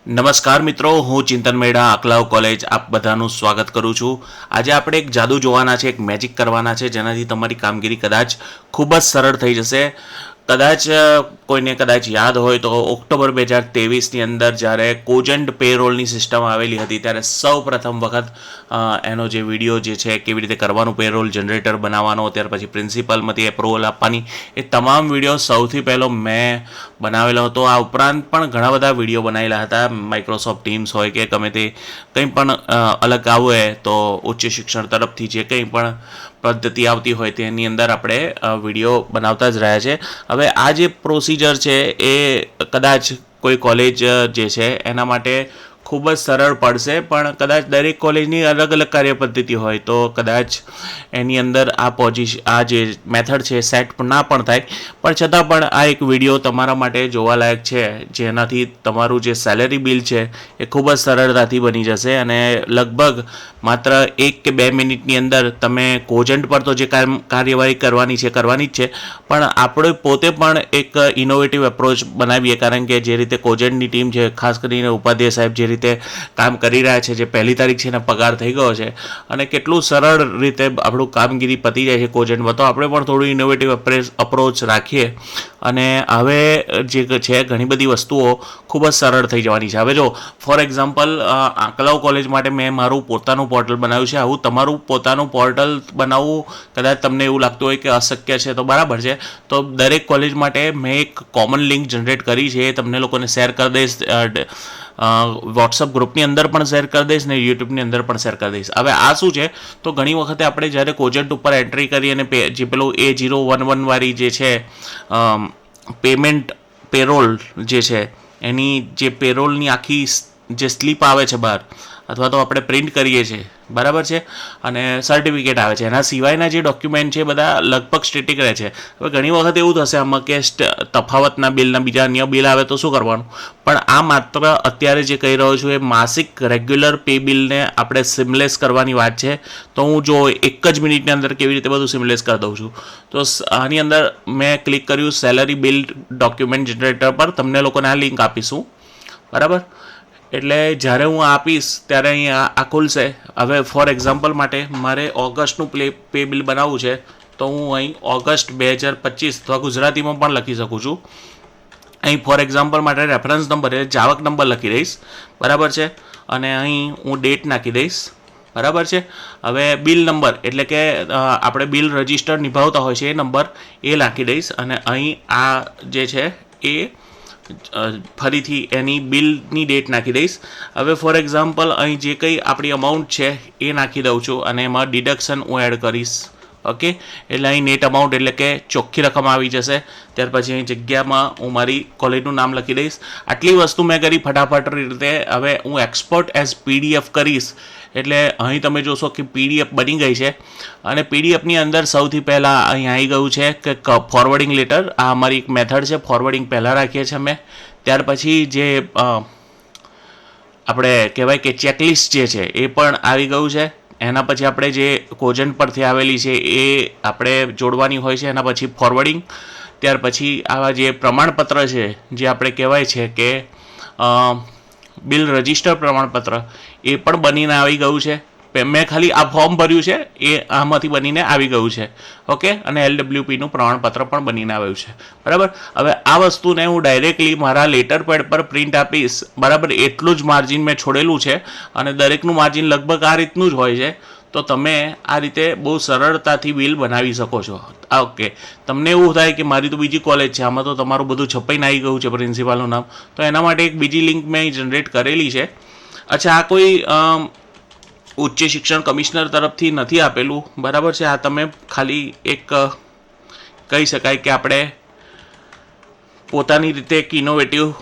નમસ્કાર મિત્રો, હું ચિંતન મેડા આકલાવ કોલેજ આપ બધાનું સ્વાગત કરું છું। આજે આપણે એક જાદુ જોવાના છે, એક મેજિક કરવાના છે, જેનાથી તમારી કામગીરી કદાચ ખૂબ જ સરળ થઈ જશે। કદાચ કોઈને કદાચ યાદ હોય તો ઓક્ટોબર 2023ની અંદર જ્યારે કોજન્ટ પેરોલની સિસ્ટમ આવેલી હતી ત્યારે સૌ પ્રથમ વખત એનો જે વિડીયો જે છે કેવી રીતે કરવાનું, પેરોલ જનરેટર બનાવવાનો, ત્યાર પછી પ્રિન્સિપલમાંથી એપ્રુવલ આપવાની, એ તમામ વિડીયો સૌથી પહેલો મેં બનાવેલો હતો। આ ઉપરાંત પણ ઘણા બધા વિડીયો બનાવેલા હતા, માઇક્રોસોફ્ટ ટીમ્સ હોય કે ગમે તે કંઈ પણ અલગ આવે તો ઉચ્ચ શિક્ષણ તરફથી જે કંઈ પણ પદ્ધતિ આવતી હોય તેની અંદર આપણે વિડીયો બનાવતા જ રહ્યા છે। હવે આ જે પ્રોસિજર છે એ કદાચ કોઈ કોલેજ જે છે એના માટે ખૂબ જ સરળ પડશે, પણ કદાચ દરેક કોલેજની અલગ અલગ કાર્યપદ્ધતિ હોય તો કદાચ એની અંદર આ જે મેથડ છે સેટ ના પણ થાય, પણ છતાં પણ આ એક વિડીયો તમારા માટે જોવાલાયક છે, જેનાથી તમારું જે સેલેરી બિલ છે એ ખૂબ જ સરળતાથી બની જશે અને લગભગ માત્ર 1 કે 2 મિનિટની અંદર તમે કોજન્ટ પર તો જે કાર્યવાહી કરવાની જ છે, પણ આપણે પોતે પણ એક ઇનોવેટિવ એપ્રોચ બનાવીએ, કારણ કે જે રીતે કોજન્ટની ટીમ છે, ખાસ કરીને ઉપાધ્યાય સાહેબ જે રીતે કામ કરી રહ્યા છે, જે 1લી તારીખ છે એને પગાર થઈ ગયો છે અને કેટલું સરળ રીતે આપણું કામગીરી પતી જાય છે કોજન્ટમાં, તો આપણે પણ થોડું ઇનોવેટિવ અપ્રોચ રાખીએ અને હવે જે છે ઘણી બધી વસ્તુઓ ખૂબ જ સરળ થઈ જવાની છે। હવે જો ફોર એક્ઝામ્પલ આકલાવ કોલેજ માટે મેં મારું પોતાનું પોર્ટલ બનાવ્યું છે। આવું તમારું પોતાનું પોર્ટલ બનાવવું કદાચ તમને એવું લાગતું હોય કે અશક્ય છે તો બરાબર છે, તો દરેક કોલેજ માટે મેં એક કોમન લિંક જનરેટ કરી છે, એ તમને લોકોને શેર કરી દઈશ, વોટ્સઅપ ગ્રુપની અંદર પણ શેર કરી દઈશ ને યુટ્યુબની અંદર પણ શેર કરી દઈશ। હવે આ શું છે તો ઘણી વખતે આપણે જ્યારે કોજન્ટ ઉપર એન્ટ્રી કરી અને જે પેલું A011 વાળી જે છે પેરોલ જે છે એની જે પેરોલની આખી જે સ્લીપ આવે છે બહાર, અથવા તો આપણે પ્રિન્ટ કરીએ છીએ, બરાબર છે, અને સર્ટિફિકેટ આવે છે, એના સિવાયના જે ડોક્યુમેન્ટ છે બધા લગભગ સ્ટેટિક રહે છે। હવે ઘણી વખત એવું થશે આમાં કે તફાવતના બિલના બીજા અન્ય બિલ આવે તો શું કરવાનું, પણ આ માત્ર અત્યારે જે કહી રહ્યો છું એ માસિક રેગ્યુલર પે બિલને આપણે સિમલેસ કરવાની વાત છે। તો હું જો 1 જ મિનિટની અંદર કેવી રીતે બધું સિમલેસ કરી દઉં છું, તો આની અંદર મેં ક્લિક કર્યું સેલરી બિલ ડોક્યુમેન્ટ જનરેટર પર, તમને લોકોને આ લિંક આપીશું, બરાબર, એટલે જ્યારે હું આપીશ ત્યારે અહીં આ ખુલશે। હવે ફોર એક્ઝામ્પલ માટે મારે ઓગસ્ટનું પે બિલ બનાવવું છે, તો હું અહીં ઓગસ્ટ 2025 અથવા ગુજરાતીમાં પણ લખી શકું છું। અહીં ફોર એક્ઝામ્પલ માટે રેફરન્સ નંબર એટલે જાવક નંબર લખી દઈશ, બરાબર છે, અને અહીં હું ડેટ નાખી દઈશ, બરાબર છે। હવે બિલ નંબર એટલે કે આપણે બિલ રજિસ્ટર નિભાવતા હોય છે એ નંબર એ નાખી દઈશ, અને અહીં આ જે છે એ ફરીથી એની બિલની ડેટ નાખી દઈશ। હવે ફોર એક્ઝામ્પલ અહીં જે કંઈ આપણી અમાઉન્ટ છે એ નાખી દઉં છું અને એમાં ડિડક્શન હું એડ કરીશ, ઓકે, એટલે અહીં નેટ અમાઉન્ટ એટલે કે ચોખ્ખી રકમ આવી જશે। ત્યાર પછી અહીં જગ્યામાં હું મારી કોલેજનું નામ લખી દઈશ। આટલી વસ્તુ મેં કરી ફટાફટ રીતે। હવે હું એક્સપોર્ટ એઝ PDF કરીશ, એટલે અહીં તમે જોશો કે PDF બની ગઈ છે, અને PDFની અંદર સૌથી પહેલાં અહીં આવી ગયું છે કે ફોરવર્ડિંગ લેટર, આ અમારી એક મેથડ છે, ફોરવર્ડિંગ પહેલાં રાખીએ છીએ અમે। ત્યાર પછી જે આપણે કહેવાય કે ચેકલિસ્ટ જે છે એ પણ આવી ગયું છે। એના પછી આપણે જે કોજન્ટ પરથી આવેલી છે એ આપણે જોડવાની હોય છે, એના પછી ફોરવર્ડિંગ, ત્યાર પછી આવા જે પ્રમાણપત્ર છે જે આપણે કહેવાય છે કે બિલ રજિસ્ટર પ્રમાણપત્ર, એ પણ બનીને આવી ગયું છે। મેં ખાલી આ ફોર્મ ભર્યું છે એ આમાંથી બનીને આવી ગયું છે, ઓકે, અને LWPનું પ્રમાણપત્ર પણ બનીને આવ્યું છે, બરાબર। હવે આ વસ્તુને હું ડાયરેક્ટલી મારા લેટર પેડ પર પ્રિન્ટ આપીશ, બરાબર, એટલું જ માર્જિન મેં છોડેલું છે અને દરેકનું માર્જિન લગભગ આ રીતનું જ હોય છે, તો તમે આ રીતે બહુ સરળતાથી બિલ બનાવી શકો છો, ઓકે। તમને એવું થાય કે મારી તો બીજી કોલેજ છે, આમાં તો તમારું બધું છપાઈને આવી ગયું છે પ્રિન્સિપાલનું નામ, તો એના માટે એક બીજી લિંક મેં જનરેટ કરેલી છે। અચ્છા, આ કોઈ ઉચ્ચ શિક્ષણ કમિશનર તરફથી નથી આપેલું, બરાબર છે, આ તમે ખાલી એક કહી શકાય કે આપણે પોતાની રીતે એક ઇનોવેટિવ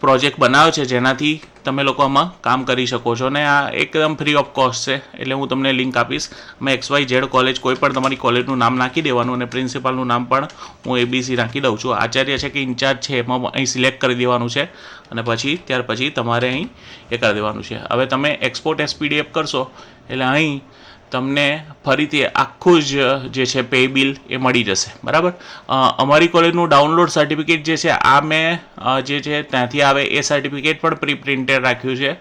પ્રોજેક્ટ બનાવ્યો છે જેનાથી તમે લોકો આમાં કામ કરી શકો છો, ને આ એકદમ ફ્રી ઓફ કોસ્ટ છે, એટલે હું તમને લિંક આપીશ। મેં XYZ કોલેજ, કોઈ પણ તમારી કોલેજનું નામ નાખી દેવાનું અને પ્રિન્સિપાલનું નામ પણ હું ABC નાખી દઉં છું, આચાર્ય છે કે ઇન્ચાર્જ છે એમાં અહીં સિલેક્ટ કરી દેવાનું છે, અને પછી ત્યાર પછી તમારે અહીં એ કરી દેવાનું છે। હવે તમે એક્સપોર્ટ એઝ PDF કરશો એટલે અહીં તમને ફરીથી આખું જ જે છે પે બિલ એ મળી જશે, બરાબર. અમારી કોલેજનું ડાઉનલોડ સર્ટિફિકેટ જે છે આ મેં જે છે ત્યાંથી આવે એ સર્ટિફિકેટ પણ પ્રી પ્રિન્ટેડ રાખ્યું છે,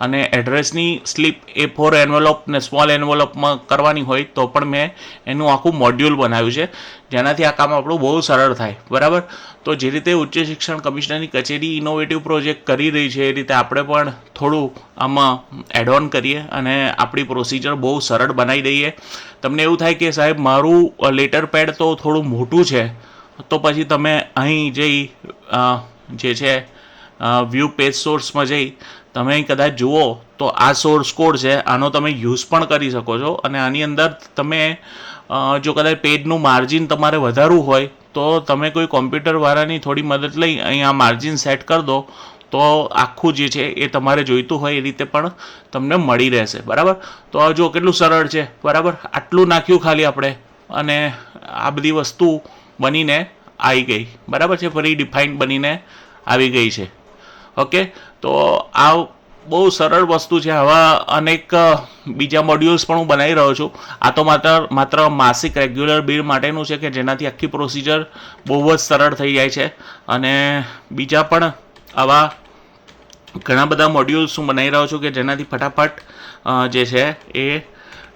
અને એડ્રેસની સ્લીપ A4 એન્વેલોપ ને સ્મોલ એન્વેલોપમાં કરવાની હોય તો પણ મેં એનું આખું મોડ્યુલ બનાવ્યું છે, જેનાથી આ કામ આપણું બહુ સરળ થાય, બરાબર. તો જે રીતે ઉચ્ચ શિક્ષણ કમિશનરની કચેરી ઇનોવેટિવ પ્રોજેક્ટ કરી રહી છે એ રીતે આપણે પણ થોડું આમાં એડ ઓન કરીએ અને આપણી પ્રોસિજર બહુ સરળ બનાવી દઈએ. તમને એવું થાય કે સાહેબ મારું લેટર પેડ તો થોડું મોટું છે, તો પછી તમે અહીં જઈ જે છે વ્યૂ પેજ સોર્સમાં જઈ તમે અહીં કદાચ જુઓ તો આ સોર્સ કોડ છે, આનો તમે યુઝ પણ કરી શકો છો. અને આની અંદર તમે જો કદાચ પેજનું માર્જિન તમારે વધારવું હોય તો તમે કોઈ કોમ્પ્યુટરવાળાની થોડી મદદ લઈ અહીં આ માર્જિન સેટ કરી દો તો આખું જે છે એ તમારે જોઈતું હોય એ રીતે પણ તમને મળી રહેશે, બરાબર. તો આ જો કેટલું સરળ છે, બરાબર. આટલું નાખ્યું ખાલી આપણે અને આ બધી વસ્તુ બનીને આવી ગઈ, બરાબર છે, ફરી ડિફાઇન બનીને આવી ગઈ છે. ઓકે, તો આ બહુ સરળ વસ્તુ છે. આવા અનેક બીજા મોડ્યુલ્સ પણ હું બનાવી રહ્યો છું. આ તો માત્ર માસિક રેગ્યુલર બિલ માટેનું છે કે જેનાથી આખી પ્રોસિજર બહુ જ સરળ થઈ જાય છે. અને બીજા પણ આવા ઘણા બધા મોડ્યુલ્સ હું બનાવી રહ્યો છું કે જેનાથી ફટાફટ જે છે એ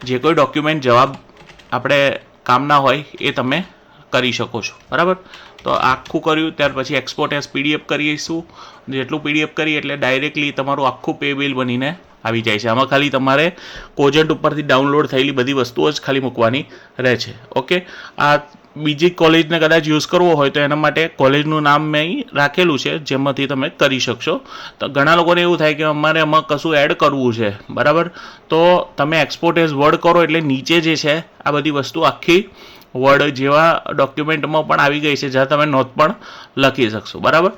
જે કોઈ ડોક્યુમેન્ટ જવાબ આપણે કામના હોય એ તમે કરી શકો છો, બરાબર. તો આખું કર્યું ત્યાર પછી એક્સપોર્ટ એઝ PDF કરીશું. જેટલું PDF કરીએ એટલે ડાયરેક્ટલી તમારું આખું પે બિલ બનીને આવી જાય છે. આમાં ખાલી તમારે કોજન્ટ ઉપરથી ડાઉનલોડ થયેલી બધી વસ્તુઓ જ ખાલી મૂકવાની રહે છે. ઓકે, આ બીજી કોલેજને કદાચ યુઝ કરવો હોય તો એના માટે કોલેજનું નામ મેં અહીં રાખેલું છે જેમાંથી તમે કરી શકશો. તો ઘણા લોકોને એવું થાય કે અમારે આમાં કશું એડ કરવું છે, બરાબર. તો તમે એક્સપોર્ટ એઝ વર્ડ કરો એટલે નીચે જે છે આ બધી વસ્તુ આખી વર્ડ જેવા ડોક્યુમેન્ટમાં પણ આવી ગઈ છે, જ્યાં તમે નોટ પણ લખી શકશો, બરાબર.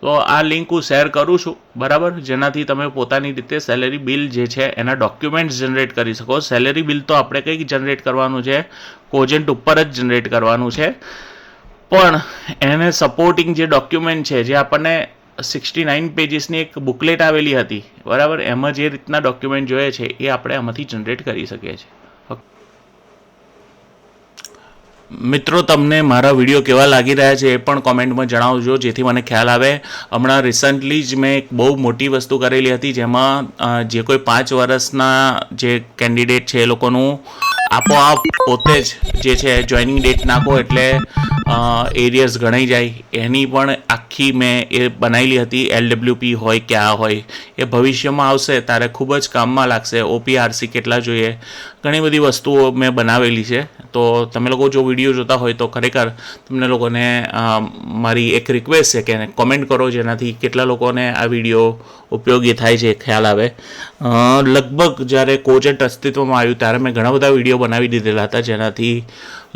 તો આ લિંક હું શેર કરું છું, બરાબર, જેનાથી તમે પોતાની રીતે સેલેરી બિલ જે છે એના ડોક્યુમેન્ટ્સ જનરેટ કરી શકો. સેલેરી બિલ તો આપણે કંઈક જનરેટ કરવાનું છે, કોજન્ટ ઉપર જ જનરેટ કરવાનું છે, પણ એને સપોર્ટિંગ જે ડોક્યુમેન્ટ છે જે આપણને 69 પેજીસની એક બુકલેટ આવેલી હતી, બરાબર, એમાં જે રીતના ડોક્યુમેન્ટ જોઈએ છે એ આપણે આમાંથી જનરેટ કરી શકીએ છીએ. મિત્રો, તમને મારા વિડીયો કેવા લાગી રહ્યા છે એ પણ કોમેન્ટમાં જણાવજો, જેથી મને ખ્યાલ આવે. હમણાં રિસન્ટલી જ મેં એક બહુ મોટી વસ્તુ કરેલી હતી, જેમાં જે કોઈ 5 વર્ષના જે કેન્ડિડેટ છે એ લોકોનું આપોઆપ પોતે જ જે છે જોઈનિંગ ડેટ નાખો એટલે એરિયર્સ ગણાઈ જાય, એની પણ આખી મેં એ બનાવેલી હતી. LWP હોય કે આ હોય એ ભવિષ્યમાં આવશે ત્યારે ખૂબ જ કામમાં લાગશે. OPRC કેટલા જોઈએ, ઘણી બધી વસ્તુઓ મેં બનાવેલી છે. તો તમે લોકો જો વિડીયો જોતા હોય તો ખરેખર તમને લોકોને મારી એક રિક્વેસ્ટ છે કે કોમેન્ટ કરો, જેનાથી કેટલા લોકોને આ વિડીયો ઉપયોગી થાય છે ખ્યાલ આવે. લગભગ જ્યારે કોજન્ટ અસ્તિત્વમાં આવ્યું ત્યારે મેં ઘણા બધા વિડીયો બનાવી દીધેલા હતા, જેનાથી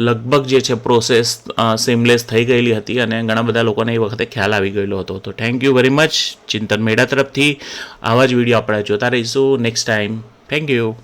લગભગ જે છે પ્રોસેસ સીમલેસ થઈ ગયેલી હતી અને ઘણા બધા લોકોને એ વખતે ખ્યાલ આવી ગયેલો હતો. તો થેન્ક યુ વેરી મચ. ચિંતન મેડા તરફથી આવા જ વિડીયો આપણે જોતા રહીશું નેક્સ્ટ ટાઈમ. Thank you.